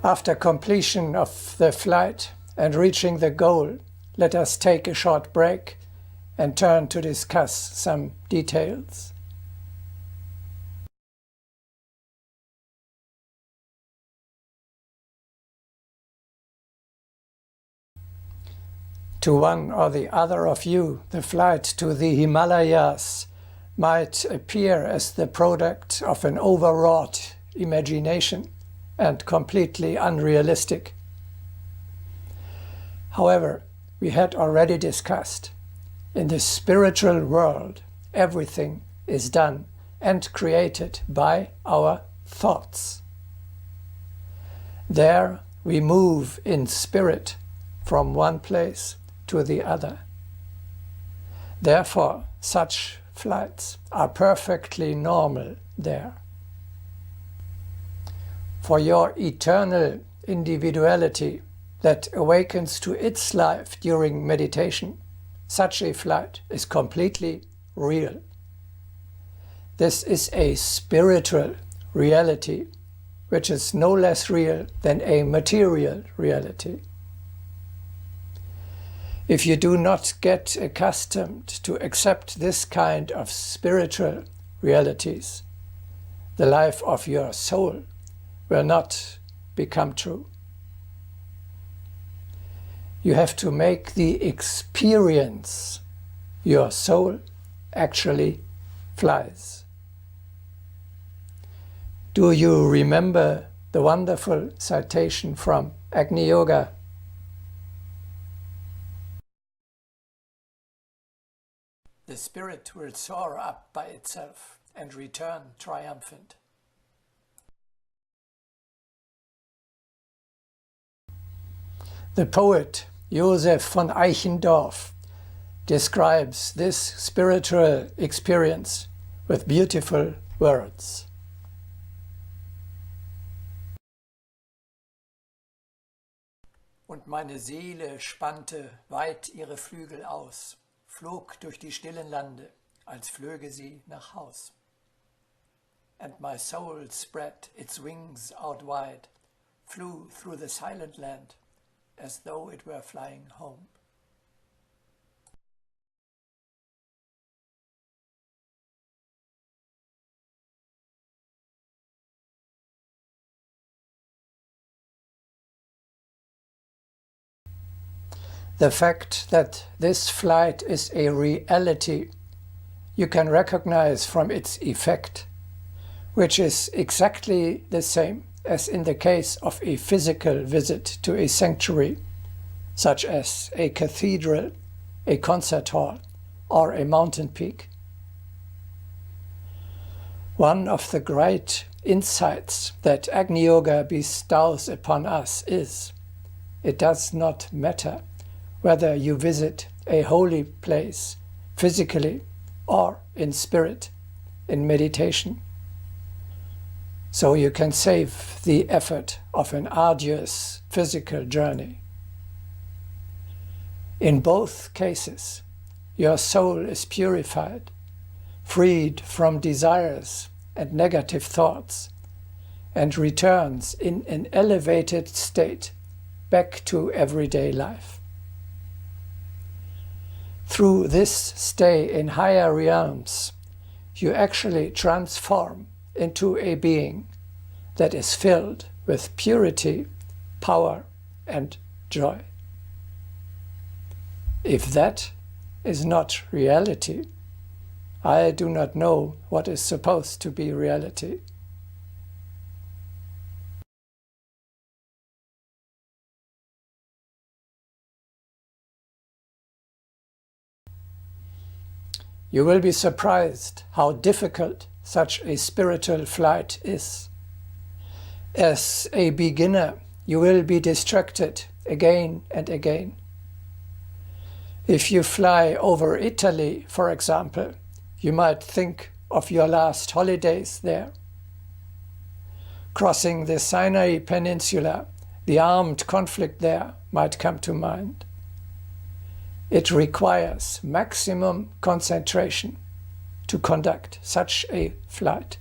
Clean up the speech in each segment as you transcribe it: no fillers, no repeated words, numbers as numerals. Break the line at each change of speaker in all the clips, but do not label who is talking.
After completion of the flight and reaching the goal, let us take a short break and turn to discuss some details. To one or the other of you, the flight to the Himalayas might appear as the product of an overwrought imagination and completely unrealistic. However, we had already discussed, in the spiritual world, everything is done and created by our thoughts. There we move in spirit from one place to the other. Therefore, such flights are perfectly normal there. For your eternal individuality that awakens to its life during meditation, such a flight is completely real. This is a spiritual reality, which is no less real than a material reality. If you do not get accustomed to accept this kind of spiritual realities, the life of your soul will not become true. You have to make the experience your soul actually flies. Do you remember the wonderful citation from Agni Yoga? The spirit will soar up by itself and return triumphant. The poet Joseph von Eichendorff describes this spiritual experience with beautiful words. Und meine Seele spannte weit ihre Flügel aus, flog durch die stillen Lande, als flöge sie nach Haus. And my soul spread its wings out wide, flew through the silent land, as though it were flying home. The fact that this flight is a reality you can recognize from its effect, which is exactly the same as in the case of a physical visit to a sanctuary, such as a cathedral, a concert hall, or a mountain peak. One of the great insights that Agni Yoga bestows upon us is, it does not matter whether you visit a holy place physically or in spirit, in meditation. So you can save the effort of an arduous physical journey. In both cases, your soul is purified, freed from desires and negative thoughts, and returns in an elevated state back to everyday life. Through this stay in higher realms, you actually transform into a being that is filled with purity, power, and joy. If that is not reality, I do not know what is supposed to be reality. You will be surprised how difficult such a spiritual flight is. As a beginner, you will be distracted again and again. If you fly over Italy, for example, you might think of your last holidays there. Crossing the Sinai Peninsula, the armed conflict there might come to mind. It requires maximum concentration to conduct such a flight.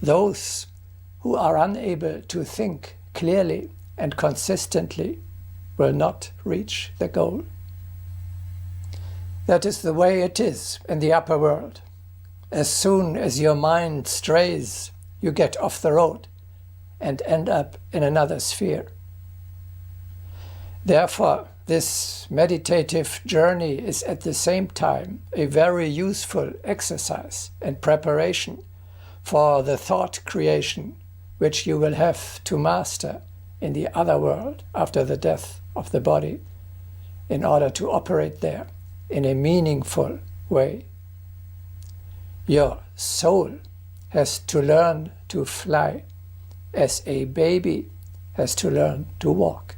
Those who are unable to think clearly and consistently will not reach the goal. That is the way it is in the upper world. As soon as your mind strays, you get off the road and end up in another sphere. Therefore, this meditative journey is at the same time a very useful exercise and preparation for the thought creation which you will have to master in the other world after the death of the body in order to operate there in a meaningful way. Your soul has to learn to fly as a baby has to learn to walk.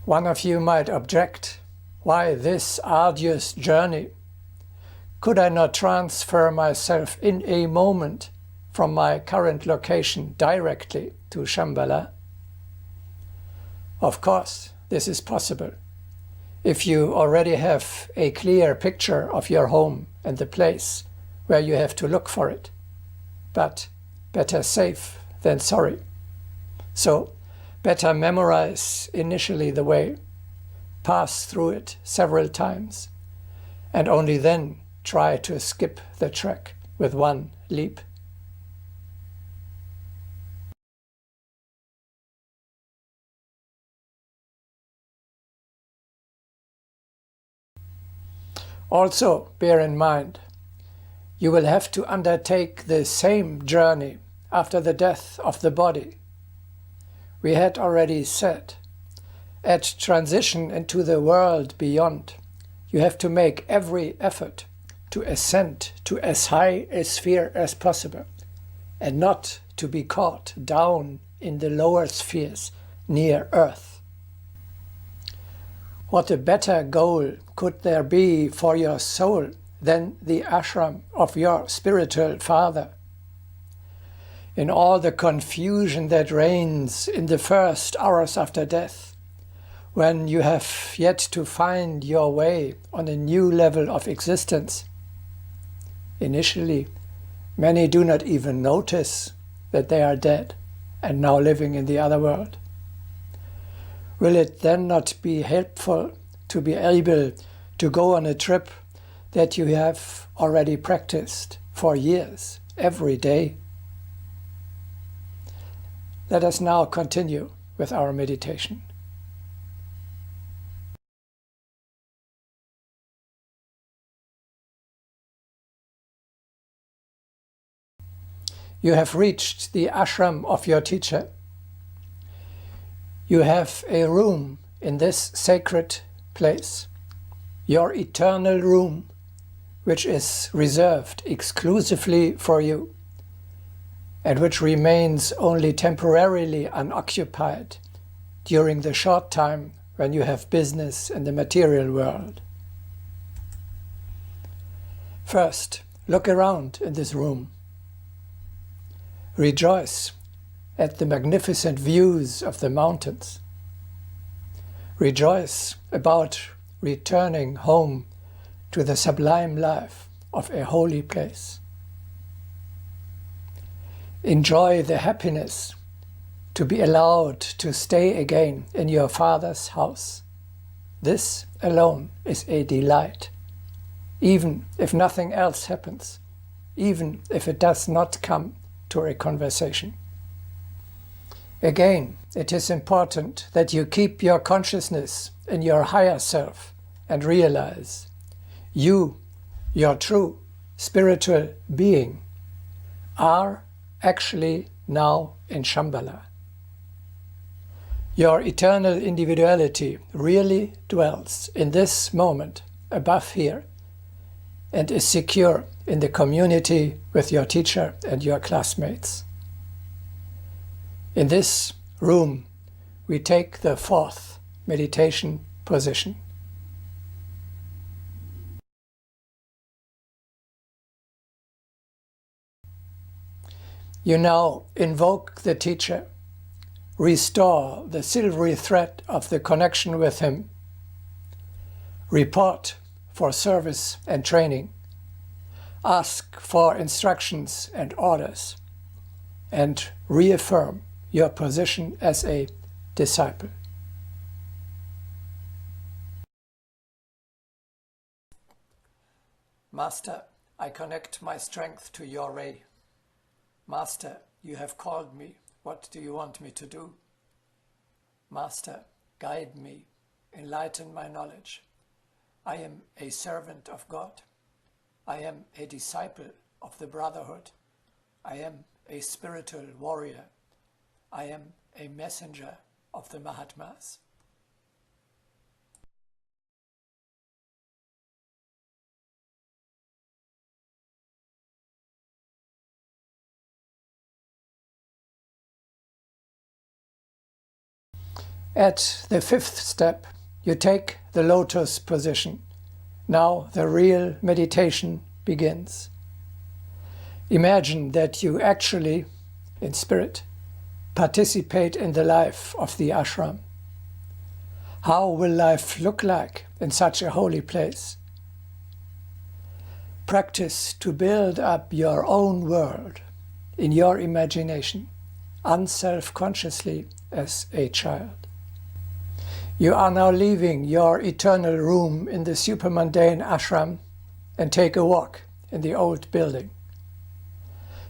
One of you might object, why this arduous journey? Could I not transfer myself in a moment from my current location directly to Shambhala? Of course, this is possible, if you already have a clear picture of your home and the place where you have to look for it. But better safe than sorry. So, better memorize initially the way, pass through it several times, and only then try to skip the track with one leap. Also, bear in mind, you will have to undertake the same journey after the death of the body. We had already said, at transition into the world beyond, you have to make every effort to ascend to as high a sphere as possible, and not to be caught down in the lower spheres near Earth. What a better goal could there be for your soul than the ashram of your spiritual father? In all the confusion that reigns in the first hours after death, when you have yet to find your way on a new level of existence, initially, many do not even notice that they are dead and now living in the other world. Will it then not be helpful to be able to go on a trip that you have already practiced for years, every day? Let us now continue with our meditation. You have reached the ashram of your teacher. You have a room in this sacred place, your eternal room, which is reserved exclusively for you, and which remains only temporarily unoccupied during the short time when you have business in the material world. First, look around in this room. Rejoice at the magnificent views of the mountains. Rejoice about returning home to the sublime life of a holy place. Enjoy the happiness to be allowed to stay again in your Father's house. This alone is a delight, even if nothing else happens, even if it does not come to a conversation. Again, it is important that you keep your consciousness in your higher self and realize you, your true spiritual being, are actually now in Shambhala. Your eternal individuality really dwells in this moment above here and is secure in the community with your teacher and your classmates. In this room, we take the fourth meditation position. You now invoke the teacher, restore the silvery thread of the connection with him, Report for service and training. Ask for instructions and orders. And reaffirm your position as a disciple. Master, I connect my strength to your ray. Master, you have called me. What do you want me to do? Master, guide me, enlighten my knowledge. I am a servant of God. I am a disciple of the Brotherhood. I am a spiritual warrior. I am a messenger of the Mahatmas. At the fifth step, you take the lotus position. Now the real meditation begins. Imagine that you actually, in spirit, participate in the life of the ashram. How will life look like in such a holy place? Practice to build up your own world in your imagination, unself-consciously as a child. You are now leaving your eternal room in the supermundane ashram and take a walk in the old building.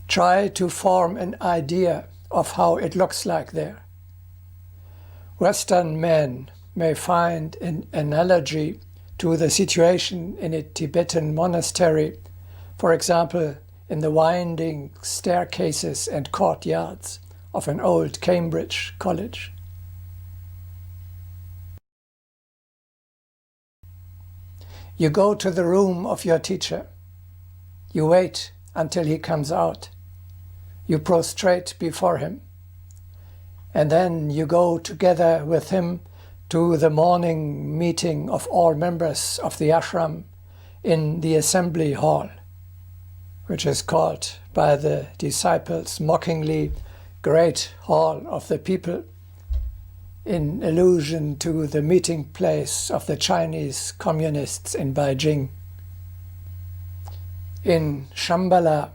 Try to form an idea of how it looks like there. Western men may find an analogy to the situation in a Tibetan monastery, for example, in the winding staircases and courtyards of an old Cambridge college. You go to the room of your teacher. You wait until he comes out. You prostrate before him. And then you go together with him to the morning meeting of all members of the ashram in the assembly hall, which is called by the disciples mockingly Great Hall of the People, in allusion to the meeting place of the Chinese communists in Beijing. In Shambhala,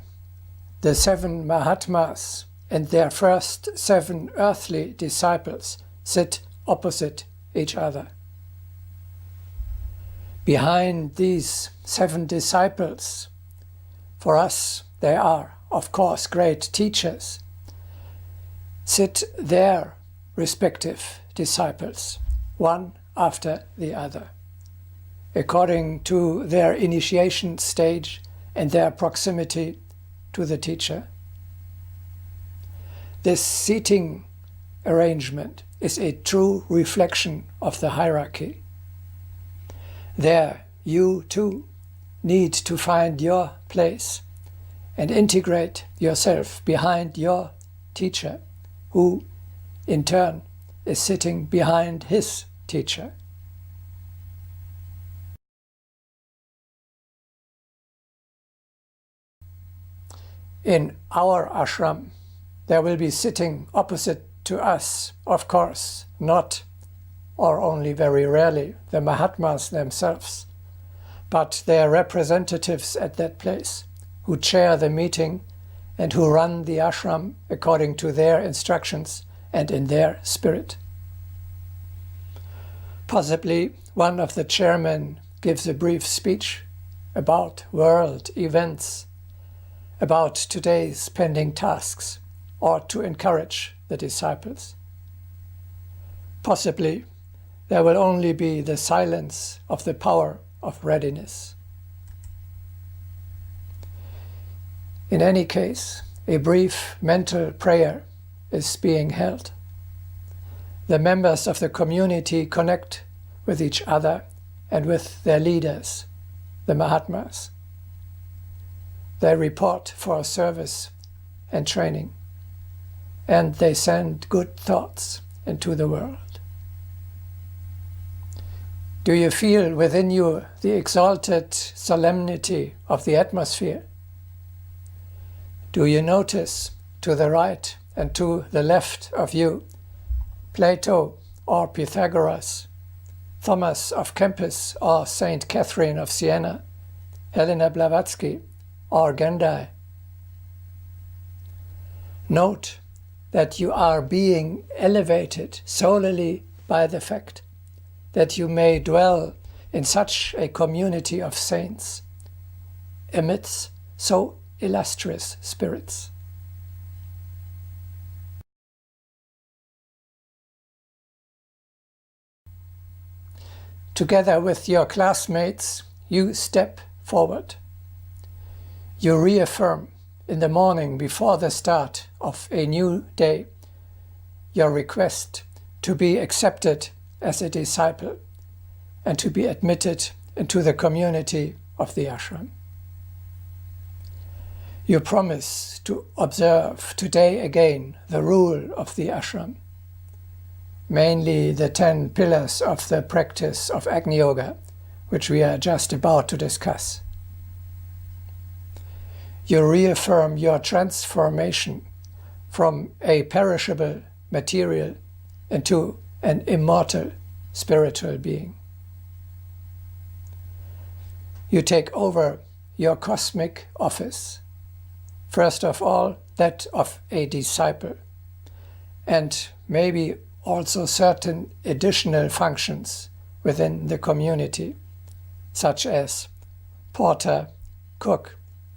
the 7 Mahatmas and their first 7 earthly disciples sit opposite each other. Behind these 7 disciples, for us they are, of course, great teachers, sit their respective disciples, one after the other, according to their initiation stage and their proximity to the teacher. This seating arrangement is a true reflection of the hierarchy. There, you too need to find your place and integrate yourself behind your teacher, who in turn is sitting behind his teacher. In our ashram, there will be sitting opposite to us, of course, not, or only very rarely, the Mahatmas themselves, but their representatives at that place, who chair the meeting and who run the ashram according to their instructions and in their spirit. Possibly one of the chairmen gives a brief speech about world events, about today's pending tasks, or to encourage the disciples. Possibly there will only be the silence of the power of readiness. In any case, a brief mental prayer is being held. The members of the community connect with each other and with their leaders, the Mahatmas. They report for service and training, and they send good thoughts into the world. Do you feel within you the exalted solemnity of the atmosphere? Do you notice to the right and to the left of you Plato or Pythagoras, Thomas of Kempis or Saint Catherine of Siena, Helena Blavatsky or Gandhi. Note that you are being elevated solely by the fact that you may dwell in such a community of saints, amidst so illustrious spirits. Together with your classmates, you step forward. You reaffirm in the morning before the start of a new day your request to be accepted as a disciple and to be admitted into the community of the ashram. You promise to observe today again the rule of the ashram, mainly the 10 pillars of the practice of Agni Yoga, which we are just about to discuss. You reaffirm your transformation from a perishable material into an immortal spiritual being. You take over your cosmic office, first of all that of a disciple, and maybe also certain additional functions within the community, such as porter, cook,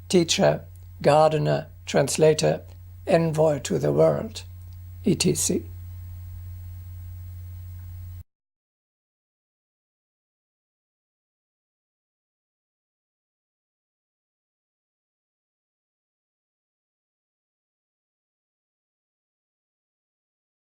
teacher, gardener, translator, envoy to the world, etc.